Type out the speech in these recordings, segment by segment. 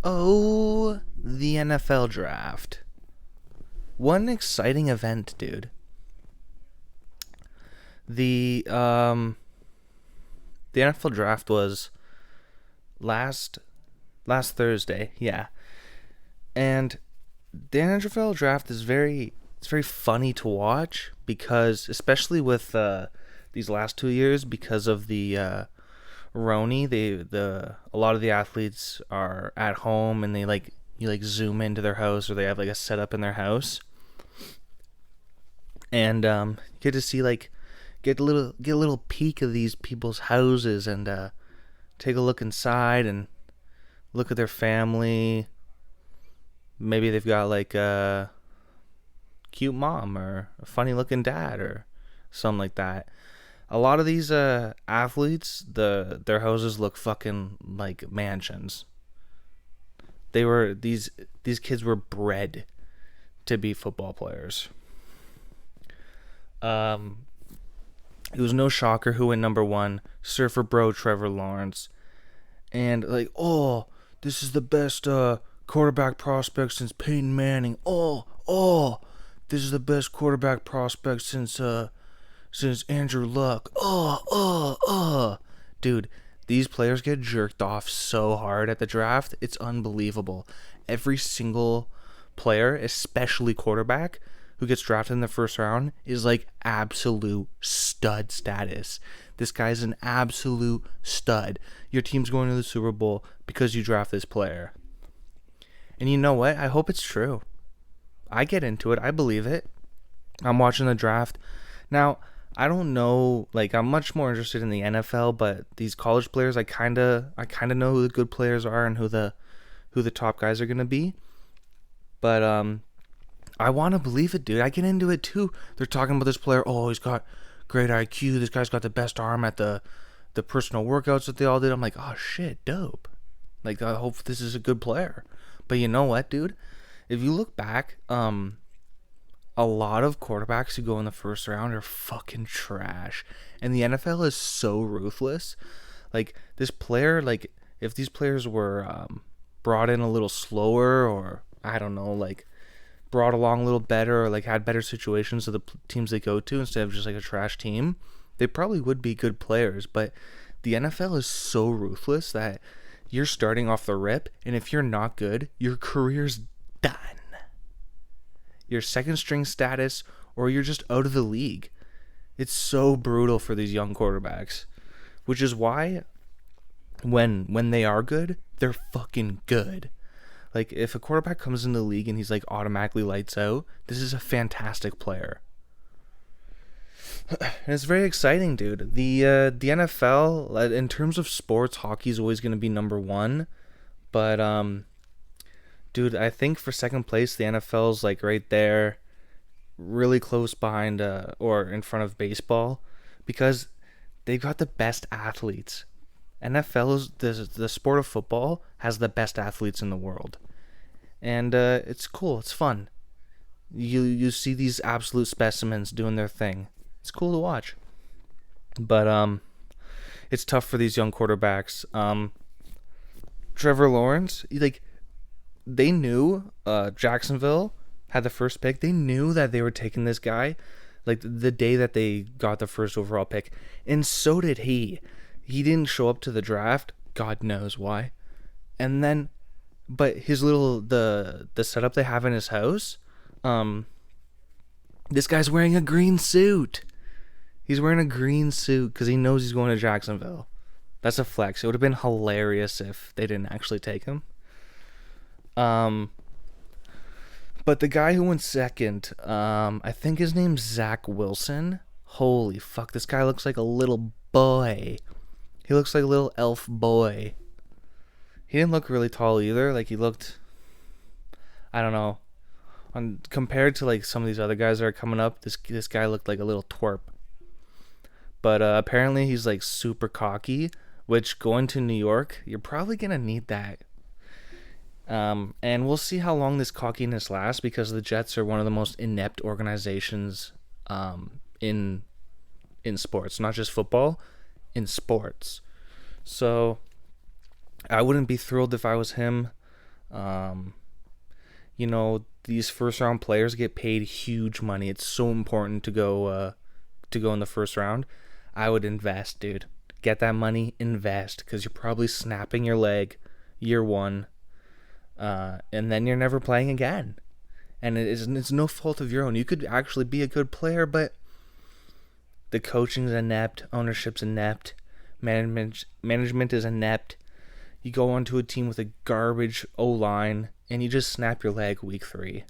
Oh, the NFL draft. What an exciting event, dude. The um the NFL draft was last last Thursday, yeah. And the NFL draft is very funny to watch because especially with these last 2 years because of the Roni, the a lot of the athletes are at home and they like you like zoom into their house or they have like a setup in their house and you get to see like get a little peek of these people's houses and take a look inside and look at their family. Maybe they've got like a cute mom or a funny looking dad or something like that. A lot of these athletes, their houses look fucking like mansions. These kids were bred to be football players. Um, it was no shocker who went number one. Surfer Bro Trevor Lawrence, and like, oh, this is the best quarterback prospect since Peyton Manning. Oh, this is the best quarterback prospect since Andrew Luck. Dude, these players get jerked off so hard at the draft. It's unbelievable. Every single player, especially quarterback, who gets drafted in the first round is like absolute stud status. This guy's an absolute stud. Your team's going to the Super Bowl because you draft this player. And you know what? I hope it's true. I get into it. I believe it. I'm watching the draft. Now, I don't know, like I'm much more interested in the NFL, but these college players I kinda know who the good players are and who the top guys are gonna be. But I wanna believe it, dude. I get into it too. They're talking about this player, oh he's got great IQ, this guy's got the best arm at the personal workouts that they all did. I'm like, oh shit, dope. Like I hope this is a good player. But you know what, dude? If you look back, a lot of quarterbacks who go in the first round are fucking trash. And the NFL is so ruthless. Like this player, like if these players were brought in a little slower or I don't know, like brought along a little better or like had better situations of the teams they go to instead of just like a trash team, they probably would be good players. But the NFL is so ruthless that you're starting off the rip, and if you're not good, your career's done. Your second string status, or you're just out of the league. It's so brutal for these young quarterbacks, which is why when they are good, they're fucking good. Like if a quarterback comes in the league and he's like automatically lights out, this is a fantastic player. And it's very exciting, dude. The NFL in terms of sports, hockey is always going to be number one, but dude, I think for second place, the NFL's like right there, really close behind or in front of baseball, because they've got the best athletes. NFL is the sport of football has the best athletes in the world, and it's cool. It's fun. You see these absolute specimens doing their thing. It's cool to watch. But it's tough for these young quarterbacks. Trevor Lawrence, like they knew Jacksonville had the first pick. They knew that they were taking this guy like the day that they got the first overall pick. And so did he. He didn't show up to the draft. God knows why. And then but his little the setup they have in his house, this guy's wearing a green suit. He's wearing a green suit because he knows he's going to Jacksonville. That's a flex. It would have been hilarious if they didn't actually take him. But the guy who went second, I think his name's Zach Wilson. Holy fuck, this guy looks like a little boy. He looks like a little elf boy. He didn't look really tall either. Like he looked, I don't know. Compared to like some of these other guys that are coming up, this guy looked like a little twerp. But apparently he's like super cocky, which going to New York, you're probably gonna need that. And we'll see how long this cockiness lasts because the Jets are one of the most inept organizations in sports, not just football, in sports. So I wouldn't be thrilled if I was him. Um, these first round players get paid huge money. It's so important to go in the first round. I would invest, dude. Get that money, invest, because you're probably snapping your leg year one, and then you're never playing again. And it's no fault of your own. You could actually be a good player, but the coaching's inept, ownership's inept, management is inept. You go onto a team with a garbage O-line, and you just snap your leg week 3.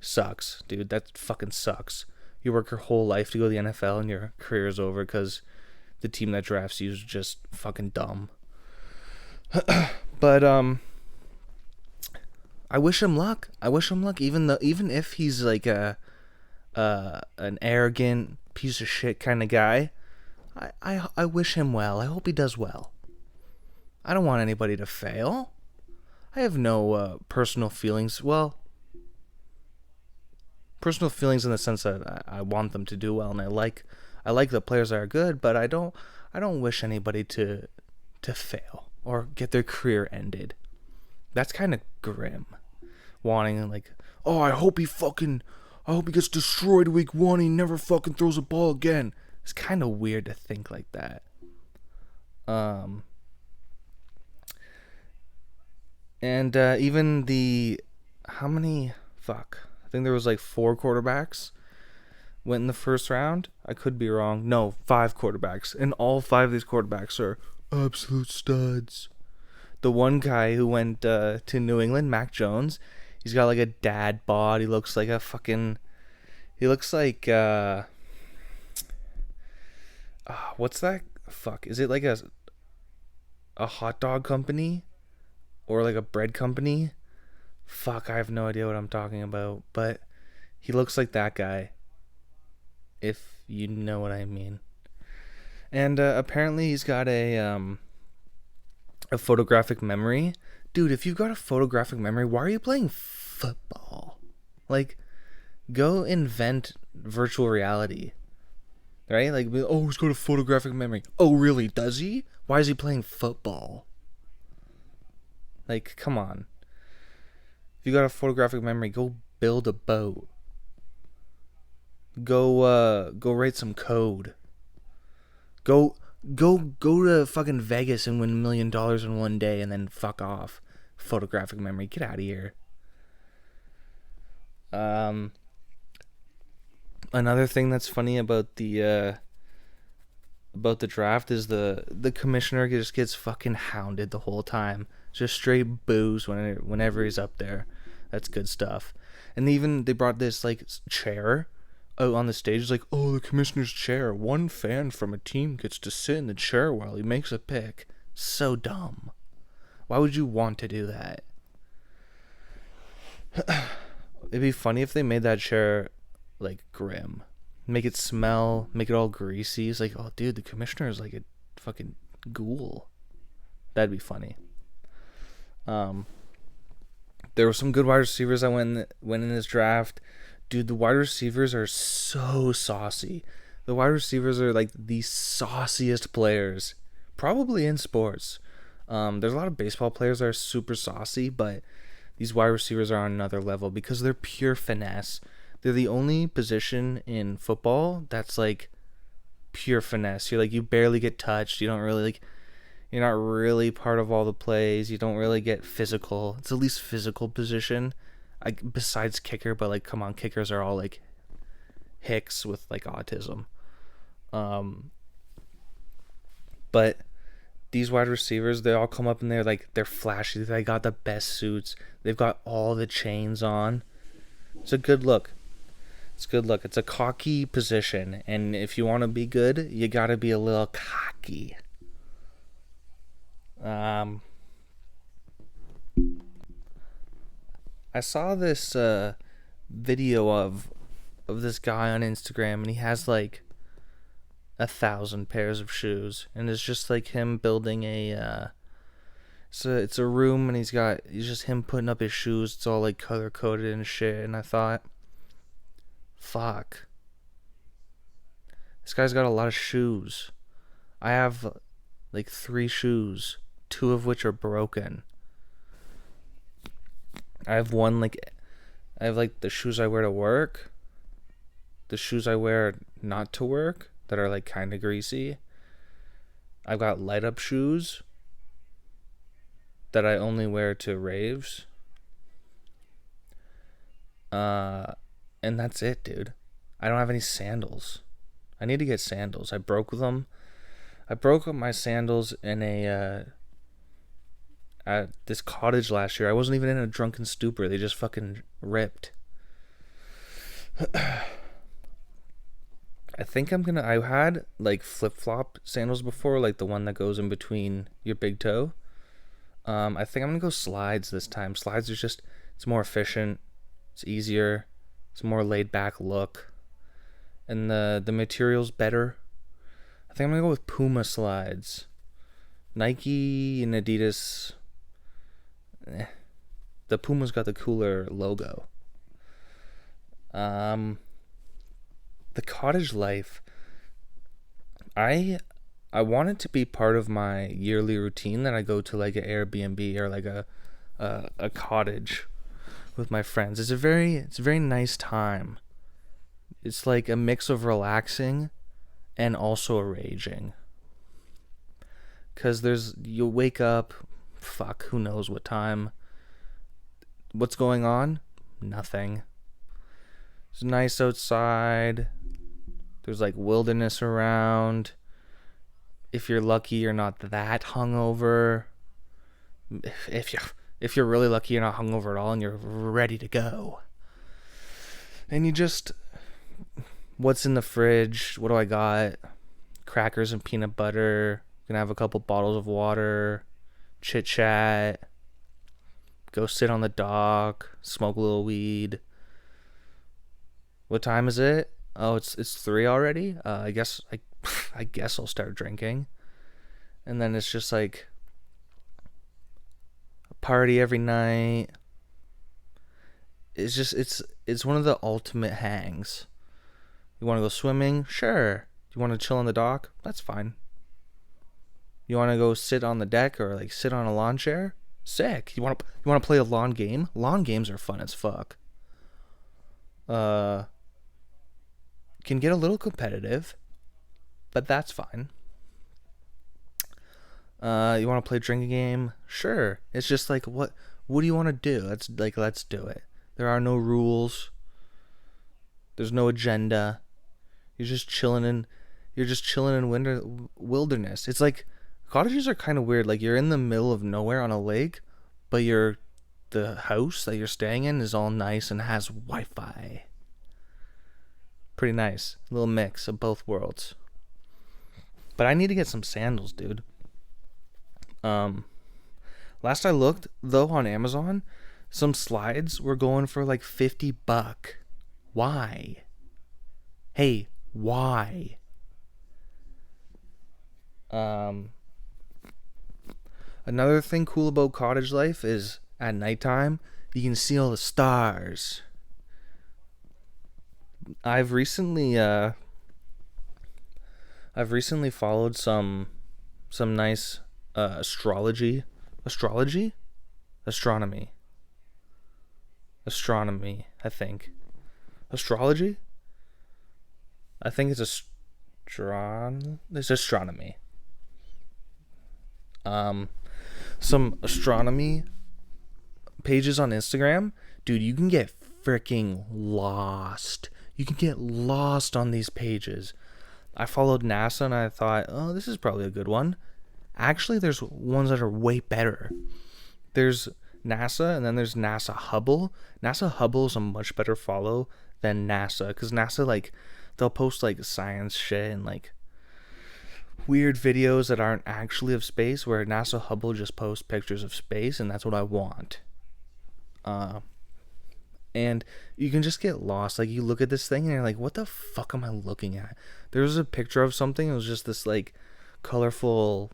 Sucks, dude. That fucking sucks. You work your whole life to go to the NFL, and your career is over because the team that drafts you is just fucking dumb. But I wish him luck. Even if he's like an arrogant piece of shit kind of guy, I wish him well. I hope he does well. I don't want anybody to fail. I have no personal feelings. Well, personal feelings in the sense that I want them to do well, and I like the players that are good, but I don't wish anybody to fail or get their career ended. That's kind of grim. Wanting like, oh, I hope he gets destroyed week 1. He never fucking throws a ball again. It's kind of weird to think like that. And even how many? Fuck. I think there was like 4 quarterbacks went in the first round. I could be wrong. No, 5 quarterbacks, and all 5 of these quarterbacks are absolute studs. The one guy who went to New England, Mac Jones, he's got like a dad bod. He looks like what's that? Fuck. Is it like a hot dog company or like a bread company? Fuck, I have no idea what I'm talking about, but he looks like that guy, if you know what I mean. And apparently he's got a photographic memory. Dude, if you've got a photographic memory, why are you playing football? Like, go invent virtual reality. Right? Like, oh, he's got a photographic memory. Oh, really? Does he? Why is he playing football? Like, come on. If you got a photographic memory, go build a boat. Go write some code. Go to fucking Vegas and win $1 million in one day and then fuck off. Photographic memory. Get out of here. Another thing that's funny about the draft is the commissioner just gets fucking hounded the whole time. Just straight boos whenever he's up there. That's good stuff. And they brought this like chair out on the stage. It's like, oh, the commissioner's chair. One fan from a team gets to sit in the chair while he makes a pick. So dumb. Why would you want to do that? It'd be funny if they made that chair like grim. Make it smell, make it all greasy. It's like, oh dude, the commissioner is like a fucking ghoul. That'd be funny. There were some good wide receivers that went in this draft. Dude, the wide receivers are so saucy. The wide receivers are like the sauciest players, probably in sports. There's a lot of baseball players that are super saucy, but these wide receivers are on another level because they're pure finesse. They're the only position in football that's like pure finesse. You barely get touched. You don't really like. You're not really part of all the plays. You don't really get physical. It's the least physical position, besides kicker. But like, come on, kickers are all like hicks with like autism. But these wide receivers, they all come up and they're flashy. They got the best suits. They've got all the chains on. It's a good look. It's a cocky position, and if you want to be good, you gotta be a little cocky. I saw this video of this guy on Instagram, and he has like 1,000 pairs of shoes, and it's just like him building it's a room, and it's just him putting up his shoes. It's all like color coded and shit, and I thought, fuck, this guy's got a lot of shoes. I have like 3 shoes, 2 of which are broken. I have I have like the shoes I wear to work, the shoes I wear not to work that are like kind of greasy. I've got light up shoes that I only wear to raves. And that's it, dude. I don't have any sandals. I need to get sandals. I broke them. I broke up my sandals in a at this cottage last year. I wasn't even in a drunken stupor. They just fucking ripped. I think I'm gonna. I had like flip flop sandals before, like the one that goes in between your big toe. I think I'm gonna go slides this time. Slides are just, it's more efficient. It's easier. It's a more laid back look, and the material's better. I think I'm gonna go with Puma slides. Nike and Adidas. The Puma's got the cooler logo. The cottage life. I want it to be part of my yearly routine that I go to like an Airbnb or like a cottage with my friends. It's a very nice time. It's like a mix of relaxing and also a raging. Cause you'll wake up, fuck, who knows what time. What's going on? Nothing. It's nice outside. There's like wilderness around. If you're lucky, you're not that hungover. If you're really lucky, you're not hungover at all, and you're ready to go. And you just, what's in the fridge? What do I got? Crackers and peanut butter. Gonna have a couple bottles of water. Chit chat. Go sit on the dock. Smoke a little weed. What time is it? Oh, it's 3 already. I guess I'll start drinking, and then it's just like a party every night. It's one of the ultimate hangs. You want to go swimming? Sure. You want to chill on the dock? That's fine. You want to go sit on the deck or like sit on a lawn chair? Sick. You want to play a lawn game? Lawn games are fun as fuck. Can get a little competitive, but that's fine. You want to play a drinking game? Sure. It's just like what do you want to do? Let's do it. There are no rules. There's no agenda. You're just chilling in wilderness. It's like cottages are kind of weird. Like you're in the middle of nowhere on a lake, but the house that you're staying in is all nice and has Wi-Fi. Pretty nice. A little mix of both worlds. But I need to get some sandals, dude. Last I looked, though, on Amazon, some slides were going for like $50. Why? Hey, why? Another thing cool about cottage life is at nighttime, you can see all the stars. I've recently followed some nice astronomy. I think astrology. I think it's astronomy. Some astronomy pages on Instagram, dude. You can get freaking lost. You can get lost on these pages. I followed NASA and I thought, oh, this is probably a good one. Actually, there's ones that are way better. There's NASA and then there's NASA Hubble. NASA Hubble is a much better follow than NASA because NASA, like, they'll post like science shit and like weird videos that aren't actually of space, where NASA Hubble just posts pictures of space, and that's what I want. And you can just get lost. Like, you look at this thing and you're like, what the fuck am I looking at? There was a picture of something. It was just this like colorful,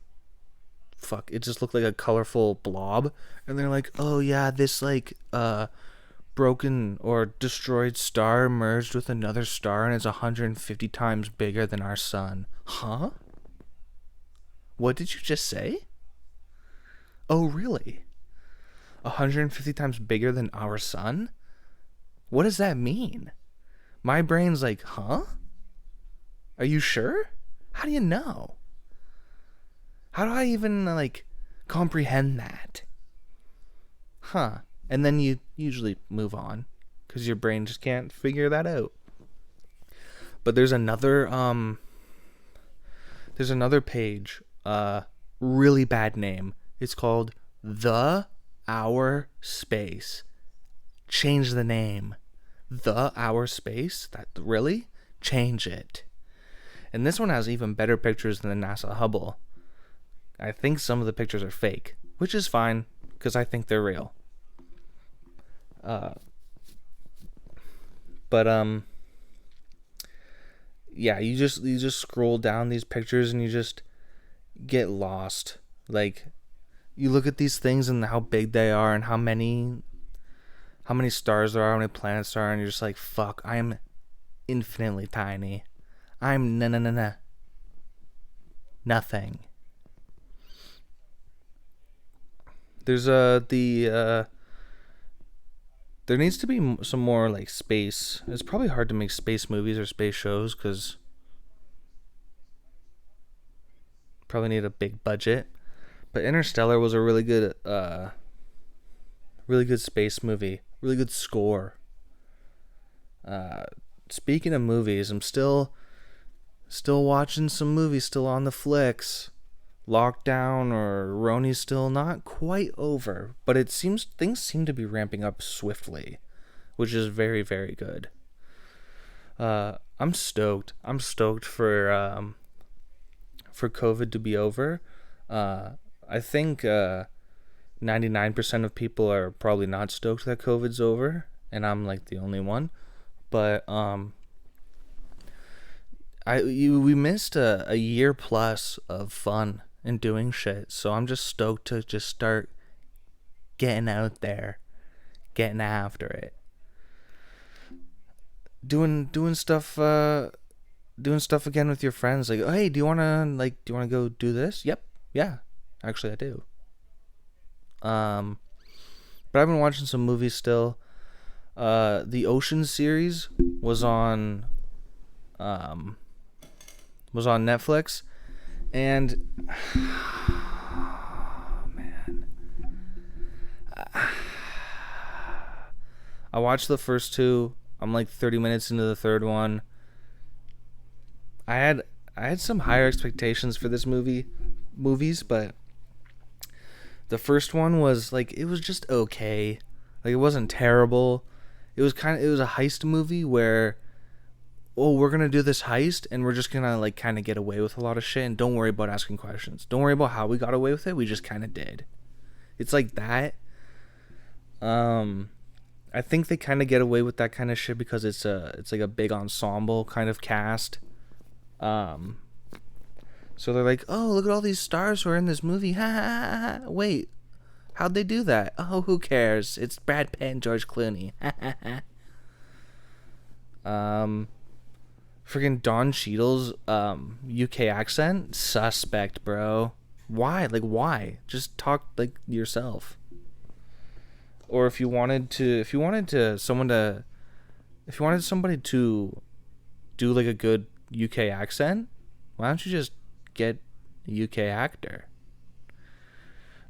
it just looked like a colorful blob. And they're like, oh yeah, this like broken or destroyed star merged with another star and it's 150 times bigger than our sun. Huh? What did you just say? Oh really? 150 times bigger than our sun? What does that mean? My brain's like, huh? Are you sure? How do you know? How do I even, like, comprehend that? Huh. And then you usually move on because your brain just can't figure that out. But there's another page, really bad name. It's called The Hour Space. Change the name. The Hour Space? That really? Change it. And this one has even better pictures than the NASA Hubble. I think some of the pictures are fake, which is fine because I think they're real. Yeah, you just scroll down these pictures and you just get lost. Like, you look at these things and how big they are and how many stars there are, how many planets there are, and you're just like, fuck, I am infinitely tiny. I'm nothing. There's there needs to be some more like space. It's probably hard to make space movies or space shows because probably need a big budget. But Interstellar was a really good space movie. Really good score. Speaking of movies, I'm still watching some movies, still on the flicks. Lockdown or Roni's still not quite over, but things seem to be ramping up swiftly, which is very, very good. I'm stoked. I'm stoked for COVID to be over. I think 99% of people are probably not stoked that COVID's over, and I'm like the only one. But we missed a year plus of fun and doing shit, so I'm just stoked to just start getting out there, getting after it, doing stuff again with your friends. Like, oh, hey, do you wanna go do this? Yep, yeah, actually I do. But I've been watching some movies still. The Ocean series was on Netflix. And man, I watched the first two. I'm like 30 minutes into the third one. I had some higher expectations for this movies, but the first one was like, it was just okay. Like, it wasn't terrible. It was a heist movie where, oh, we're going to do this heist and we're just going to like kind of get away with a lot of shit, and don't worry about asking questions. Don't worry about how we got away with it. We just kind of did. It's like that. I think they kind of get away with that kind of shit because it's like a big ensemble kind of cast. So they're like, oh, look at all these stars who are in this movie. Ha ha ha. Wait, how'd they do that? Oh, who cares? It's Brad Pitt and George Clooney. Freaking Don Cheadle's UK accent, suspect, bro. Why? Like, why? Just talk like yourself. Or if you wanted somebody to do like a good UK accent, why don't you just get a UK actor?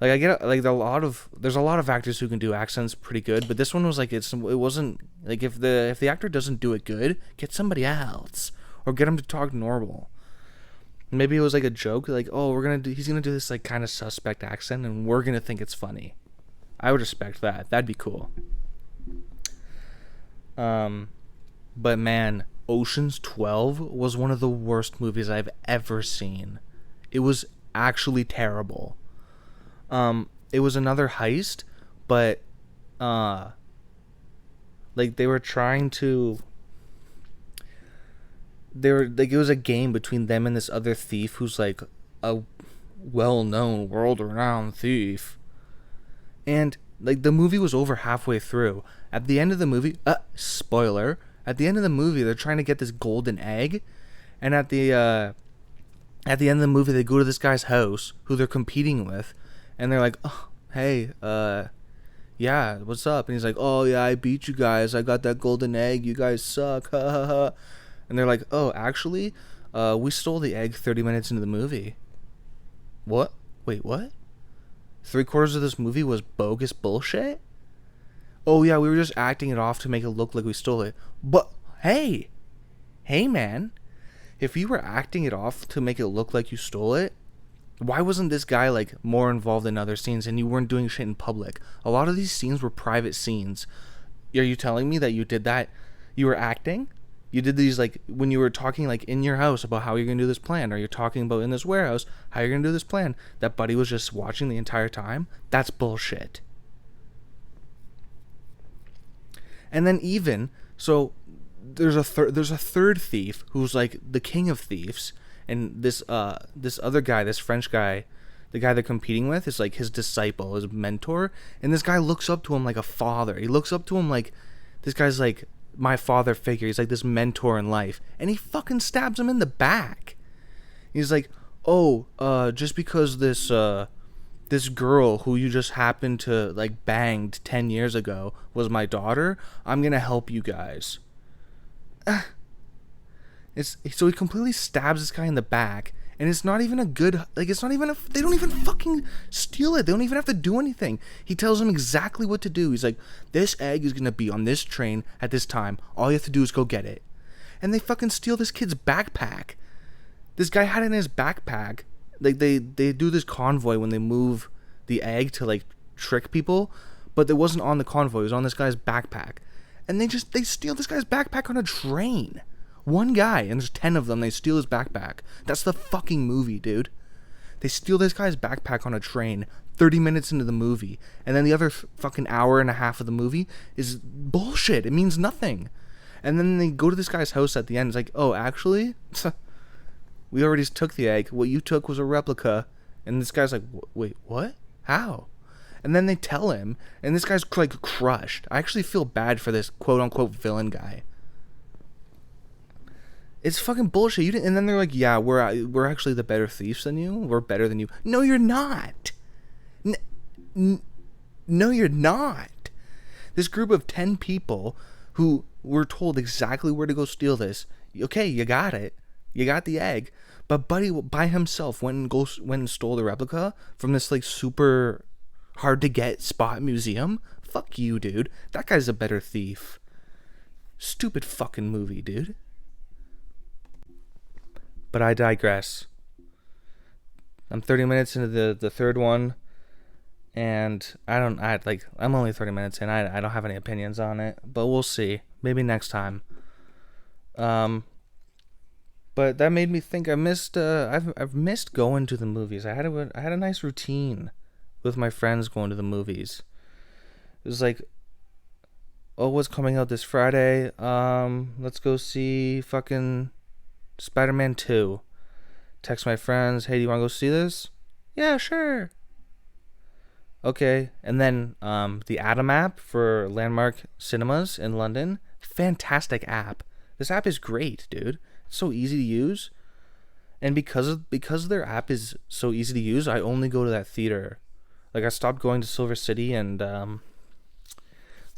Like, I get like there's a lot of actors who can do accents pretty good, but this one was like, it wasn't like, if the actor doesn't do it good, get somebody else or get him to talk normal. Maybe it was like a joke, like, oh, he's gonna do this like kind of suspect accent, and we're gonna think it's funny. I would respect that. That'd be cool. But man, Ocean's 12 was one of the worst movies I've ever seen. It was actually terrible. It was another heist, but like it was a game between them and this other thief who's like a well-known, world-renowned thief. And like the movie was over halfway through. At the end of the movie, spoiler, at the end of the movie they're trying to get this golden egg, and at the end of the movie they go to this guy's house who they're competing with, and they're like, oh, hey, Yeah, what's up? And he's like, oh yeah, I beat you guys. I got that golden egg. You guys suck. Ha ha ha. And they're like, oh, actually, we stole the egg 30 minutes into the movie. What? Wait, what? 3/4 of this movie was bogus bullshit? Oh yeah, we were just acting it off to make it look like we stole it. But hey, man, if you were acting it off to make it look like you stole it, why wasn't this guy like more involved in other scenes and you weren't doing shit in public? A lot of these scenes were private scenes. Are you telling me that you did that? You were acting? You did these like when you were talking like in your house about how you're gonna do this plan, or you're talking about in this warehouse how you're gonna do this plan. That buddy was just watching the entire time. That's bullshit. And then even so, there's a third thief who's like the king of thieves, and this other guy, this French guy, the guy they're competing with is like his disciple, his mentor, and this guy looks up to him like a father. He looks up to him like this guy's like my father figure. He's like this mentor in life, and he fucking stabs him in the back. He's like, oh, just because this girl who you just happened to like banged 10 years ago was my daughter, I'm gonna help you guys. So he completely stabs this guy in the back, and it's not even a good, like, it's not even a, they don't even fucking steal it. They don't even have to do anything. He tells them exactly what to do. He's like, this egg is gonna be on this train at this time. All you have to do is go get it. And they fucking steal this kid's backpack. This guy had it in his backpack. Like, they do this convoy when they move the egg to, like, trick people, but it wasn't on the convoy. It was on this guy's backpack. And they steal this guy's backpack on a train. One guy, and there's 10 of them, they steal his backpack. That's the fucking movie, dude. They steal this guy's backpack on a train 30 minutes into the movie, and then the other fucking hour and a half of the movie is bullshit. It means nothing. And then they go to this guy's house at the end. It's like, oh, actually, we already took the egg. What you took was a replica. And this guy's like, wait, what? How? And then they tell him, and this guy's like crushed. I actually feel bad for this quote-unquote villain guy. It's fucking bullshit. You didn't, and then they're like, yeah, we're actually the better thieves than you. We're better than you. No, you're not. No, you're not. This group of 10 people who were told exactly where to go steal this. Okay, you got it. You got the egg. But Buddy by himself went and stole the replica from this like super hard to get spot museum. Fuck you, dude. That guy's a better thief. Stupid fucking movie, dude. But I digress. I'm 30 minutes into the third one, and I'm only 30 minutes in. I don't have any opinions on it, but we'll see. Maybe next time. But that made me think I've missed going to the movies. I had a nice routine with my friends going to the movies. It was like, oh, what's coming out this Friday? Let's go see fucking Spider-Man 2. Text my friends, hey, do you want to go see this? Yeah, sure. Okay, and then the Atom app for Landmark Cinemas in London, fantastic app. This app is great, dude. It's so easy to use, and because their app is so easy to use, I only go to that theater. Like, I stopped going to Silver City and the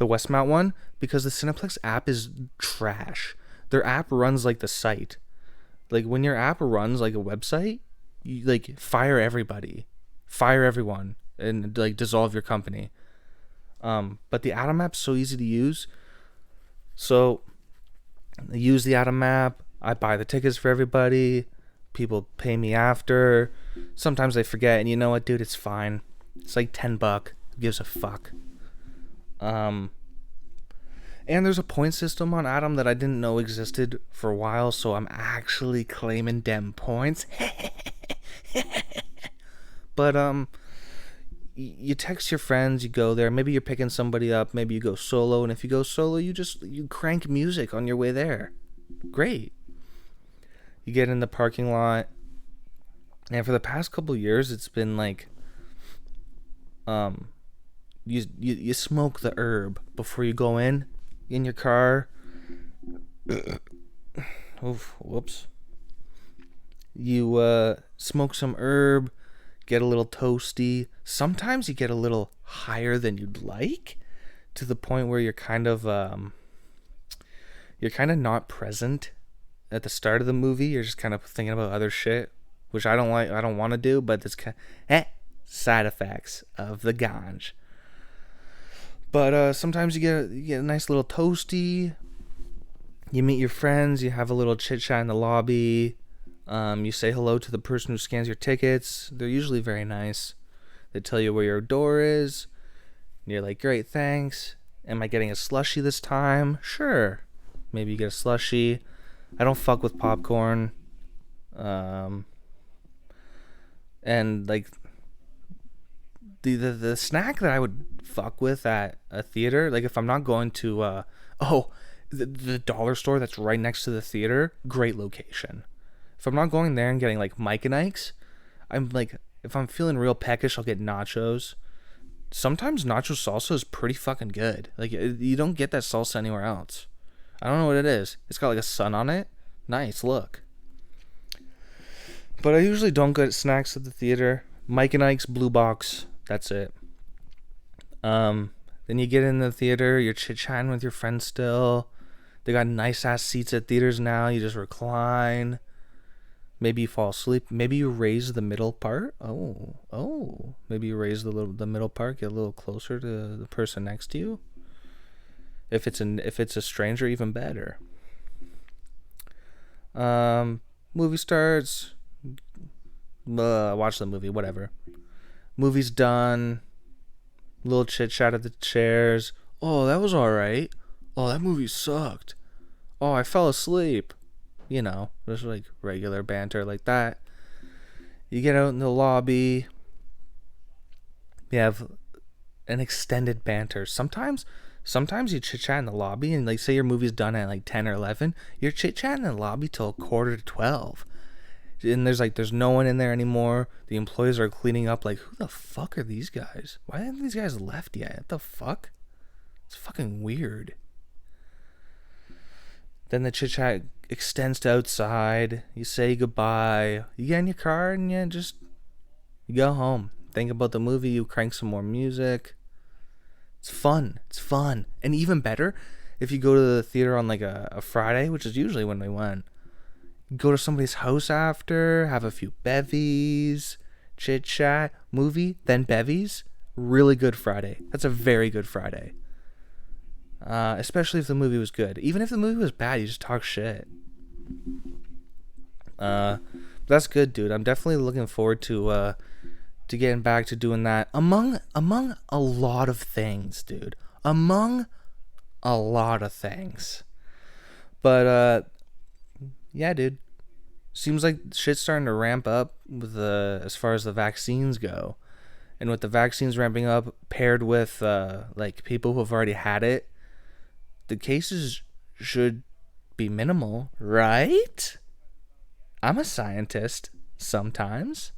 Westmount one because the Cineplex app is trash. Their app runs like the site. Like, when your app runs like a website, you like fire everybody, fire everyone, and like dissolve your company. But the Atom app's so easy to use. So I use the Atom app. I buy the tickets for everybody. People pay me after. Sometimes I forget, and you know what, dude? It's fine. It's like $10. Who gives a fuck? And there's a point system on Atom that I didn't know existed for a while, so I'm actually claiming dem points. But you text your friends, you go there. Maybe you're picking somebody up. Maybe you go solo, and if you go solo, you crank music on your way there. Great. You get in the parking lot, and for the past couple years, it's been like, you smoke the herb before you go in your car. Oof, whoops. You smoke some herb, get a little toasty. Sometimes you get a little higher than you'd like, to the point where you're kind of not present at the start of the movie. You're just kind of thinking about other shit, which I don't like. I don't want to do, but it's kind of side effects of the ganj. But sometimes you get a nice little toasty. You meet your friends. You have a little chit chat in the lobby. You say hello to the person who scans your tickets. They're usually very nice. They tell you where your door is. And you're like, great, thanks. Am I getting a slushie this time? Sure. Maybe you get a slushie. I don't fuck with popcorn. And like the snack that I would fuck with at a theater, like if I'm not going to the dollar store that's right next to the theater, great location. If I'm not going there and getting like Mike and Ike's, I'm like, if I'm feeling real peckish, I'll get nachos. Sometimes nacho salsa is pretty fucking good. Like, you don't get that salsa anywhere else. I don't know what it is. It's got like a sun on it. Nice, look. But I usually don't get snacks at the theater. Mike and Ike's, Blue Box. That's it. Then you get in the theater. You're chit-chatting with your friends still. They got nice-ass seats at theaters now. You just recline. Maybe you fall asleep.Maybe you raise the middle part. Oh. Maybe you raise the middle part. Get a little closer to the person next to you. If it's a stranger, even better. Movie starts. Watch the movie. Whatever. Movie's done. Little chit chat at the chairs. Oh, that was all right. Oh, that movie sucked. Oh, I fell asleep. You know, just like regular banter like that. You get out in the lobby. You have an extended banter. Sometimes you chit chat in the lobby, and like say your movie's done at like 10 or 11, you're chit chatting in the lobby till 11:45. And there's no one in there anymore. The employees are cleaning up. Like, who the fuck are these guys? Why haven't these guys left yet? What the fuck? It's fucking weird. Then the chit chat extends to outside. You say goodbye. You get in your car and you go home. Think about the movie. You crank some more music. It's fun. And even better, if you go to the theater on like a Friday, which is usually when we went, go to somebody's house after, have a few bevies, chit chat, movie, then bevies. Really good Friday. That's a very good Friday. Especially if the movie was good. Even if the movie was bad, you just talk shit. That's good, dude. I'm definitely looking forward to getting back to doing that. Among a lot of things, dude. Among a lot of things. But yeah, dude. Seems like shit's starting to ramp up with as far as the vaccines go. And with the vaccines ramping up, paired with like people who have already had it, the cases should be minimal, right? I'm a scientist sometimes.